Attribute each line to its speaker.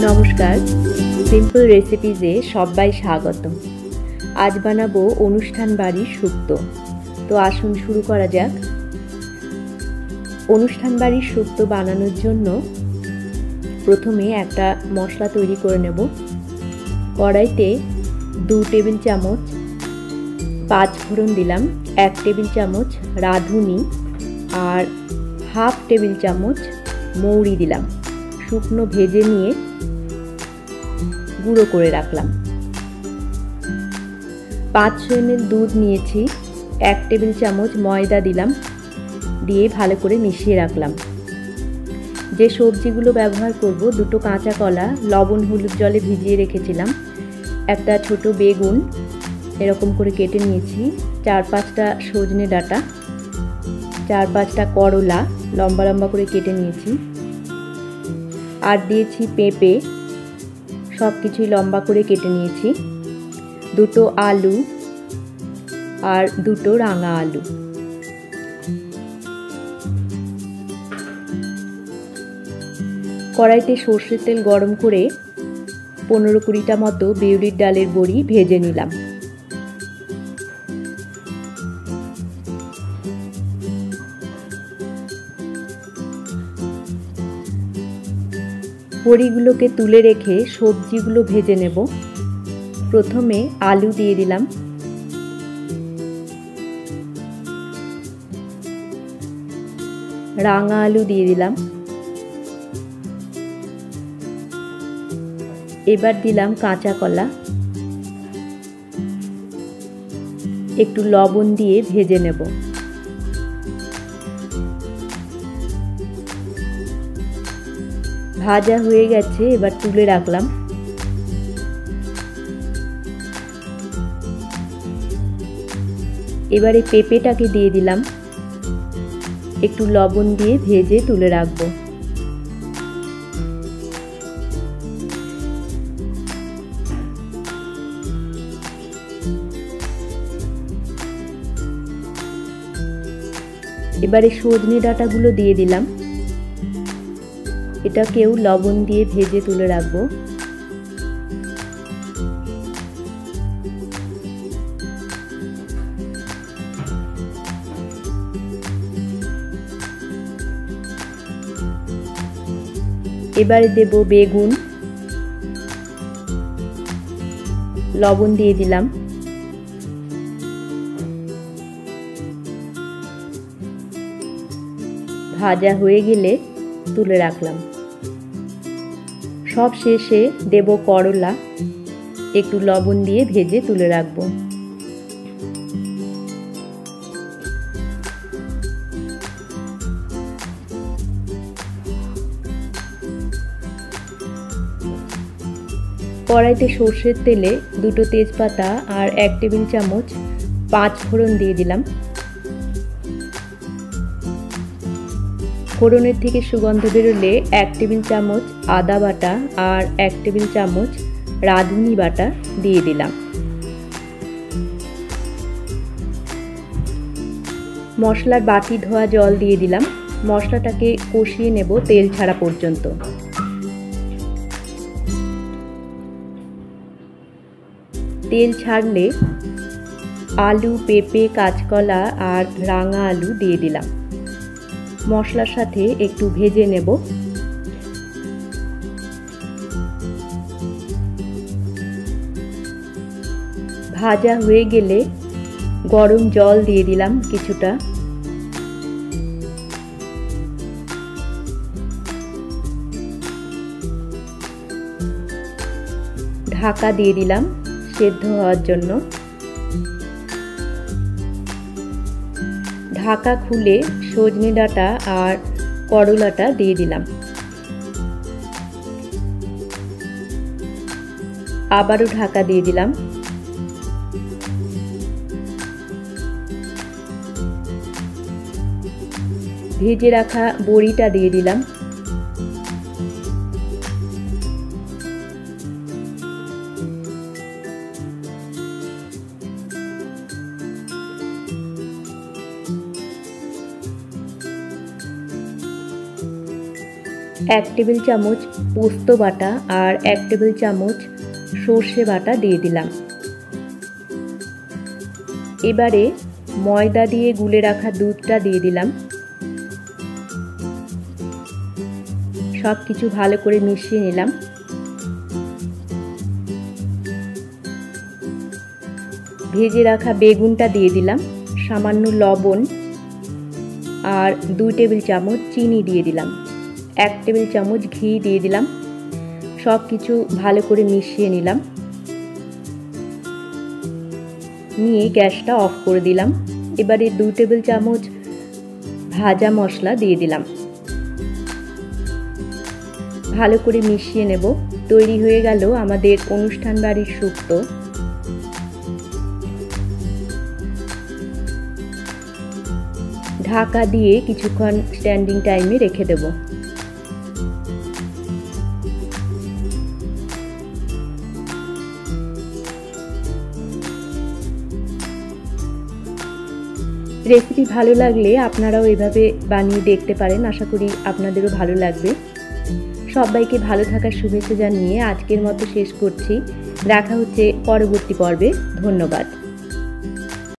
Speaker 1: নমস্কার, সিম্পল রেসিপিজে সবাই স্বাগতম। আজ বানাবো অনুষ্ঠান বাড়ির শুক্তো। তো আসুন শুরু করা যাক। অনুষ্ঠান বাড়ির শুক্তো বানানোর জন্য প্রথমে একটা মশলা তৈরি করে নেব। কড়াইতে 2 টেবিল চামচ পাঁচফোড়ন দিলাম, 1 টেবিল চামচ রাঁধুনি আর হাফ টেবিল চামচ মৌরি দিলাম। শুকনো ভেজে নিয়ে গুঁড়ো করে রাখলাম। 500 ml দুধ নিয়েছি, 1 টেবিল চামচ ময়দা দিলাম, দিয়ে ভালো করে মিশিয়ে রাখলাম। যে সবজিগুলো ব্যবহার করব, 2টো কাঁচা কলা লবণ হলুদ জলে ভিজিয়ে রেখেছিলাম, একটা ছোট বেগুন এরকম করে কেটে নিয়েছি, 4-5টা সজনে ডাঁটা, 4-5টা করলা লম্বা লম্বা করে কেটে নিয়েছি, আর দিয়েছি পেঁপে, সব কিছুই লম্বা করে কেটে নিয়েছি, 2টো আলু আর 2টো রাঙা আলু। কড়াইতে সর্ষের তেল গরম করে 15-20টা মতো বিউলির ডালের বড়ি ভেজে নিলাম। বড়িগুলোকে তুলে রেখে সবজিগুলো ভেজে নেব। প্রথমে আলু দিয়ে দিলাম, রাঙা আলু দিয়ে দিলাম, এবার দিলাম কাঁচা কলা, একটু লবণ দিয়ে ভেজে নেব। ভাজা হয়ে গেছে, এবার তুলে রাখলাম। এবারে পেঁপেটাকে দিয়ে দিলাম, একটু লবণ দিয়ে ভেজে তুলে রাখবো। এবারে সজনে ডাঁটাগুলো দিয়ে দিলাম, এটাকেও লবণ দিয়ে ভেজে তুলে রাখবো। এবারে দেব বেগুন, লবণ দিয়ে দিলাম, ভাজা হয়ে গেলে তুলে রাখলাম। সব শেষে দেব করলা, একটু লবণ দিয়ে ভেজে তুলে রাখবো। কড়াইতে সর্ষের তেলে 2টো তেজপাতা আর 1 টেবিল চামচ পাঁচফোড়ন দিয়ে দিলাম। ফোড়নের থেকে সুগন্ধ বেরোলে 1 টেবিল চামচ আদা বাটা আর 1 টেবিল চামচ রাঁধুনি বাটা দিয়ে দিলাম। মশলার বাটি ধোয়া জল দিয়ে দিলাম। মশলাটাকে কষিয়ে নেব তেল ছাড়া পর্যন্ত। তেল ছাড়লে আলু, পেঁপে, কাঁচকলা আর রাঙা আলু দিয়ে দিলাম। মশলার সাথে একটু ভেজে নেব। ভাজা হয়ে গেলে গরম জল দিয়ে দিলাম কিছুটা। ঢাকা দিয়ে দিলাম সেদ্ধ হওয়ার জন্য। ঢাকা খুলে সজনে ডাঁটা আর করলাটা দিয়ে দিলাম। আবারও ঢাকা দিয়ে দিলাম। ভেজে রাখা বড়িটা দিয়ে দিলাম। 1 টেবিল চামচ পোস্ত বাটা আর 1 টেবিল চামচ সর্ষে বাটা দিয়ে দিলাম। এবারে ময়দা দিয়ে গুলে রাখা দুধটা দিয়ে দিলাম। সব কিছু ভালো করে মিশিয়ে নিলাম। ভেজে রাখা বেগুনটা দিয়ে দিলাম, সামান্য লবণ আর 2 টেবিল চামচ চিনি দিয়ে দিলাম, 1 টেবিল চামচ ঘি দিয়ে দিলাম। সব কিছু ভালো করে মিশিয়ে নিলাম, নিয়ে গ্যাসটা অফ করে দিলাম। এবারে 2 টেবিল চামচ ভাজা মশলা দিয়ে দিলাম, ভালো করে মিশিয়ে নেব। তৈরি হয়ে গেল আমাদের অনুষ্ঠান বাড়ির শুক্তো। ঢাকা দিয়ে কিছুক্ষণ স্ট্যান্ডিং টাইমে রেখে দেব। রেসিপি ভালো লাগলে আপনারাও এভাবে বানিয়ে দেখতে পারেন। আশা করি আপনাদেরও ভালো লাগবে। সবাইকে ভালো থাকার শুভেচ্ছা জানিয়ে আজকের মতো শেষ করছি। দেখা হচ্ছে পরবর্তী পর্বে। ধন্যবাদ।